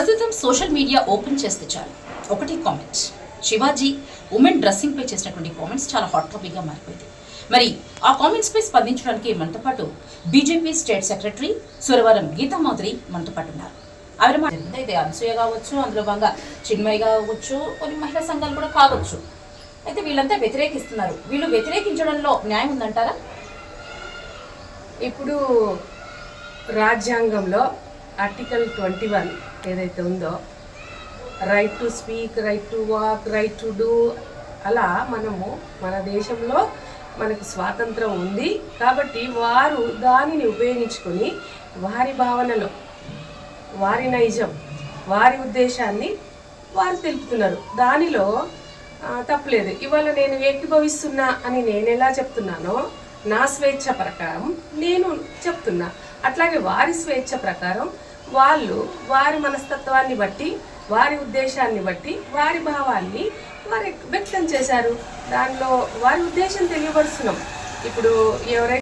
ప్రస్తుతం social media open చేస్తే చాలు ఒకటి కామెంట్. శివాజీ ఉమెన్ డ్రెస్సింగ్ పై చేసినటువంటి కామెంట్స్ చాలా హాట్ టాపిక్ గా మారిపోయింది. మరి ఆ కామెంట్స్ పై స్పందించడానికి మనతో పాటు BJP state secretary Suravaram Geetha Madhuri మనతో పాటు ఉన్నారు. అయితే అనసూయ కావచ్చు, అందులో భాగంగా చిన్మయి కావచ్చు, కొన్ని మహిళా సంఘాలు కూడా కావచ్చు. అయితే వీళ్ళంతా వ్యతిరేకిస్తున్నారు. వీళ్ళు వ్యతిరేకించడంలో న్యాయం ఉందంటారా? ఇప్పుడు రాజ్యాంగంలో ఆర్టికల్ 21 ఏదైతే ఉందో, right to speak, right to walk, right to do, అలా మనము మన దేశంలో మనకు స్వాతంత్రం ఉంది కాబట్టి వారు దానిని ఉపయోగించుకొని వారి భావనలో, వారి నైజం, వారి ఉద్దేశాన్ని వారు తెలుపుతున్నారు. దానిలో తప్పలేదు. ఇవాళ నేను ఏకీభవిస్తున్నా అని నేను ఎలా చెప్తున్నానో నా స్వేచ్ఛ ప్రకారం నేను చెప్తున్నా. అట్లాగే వారి స్వేచ్ఛ ప్రకారం వాళ్ళు వారి మనస్తత్వాన్ని బట్టి, వారి ఉద్దేశాన్ని బట్టి, వారి భావాన్ని వారు వ్యక్తం చేశారు. దానిలో వారి ఉద్దేశం తెలియపరుస్తున్నాం. ఇప్పుడు ఎవరైతే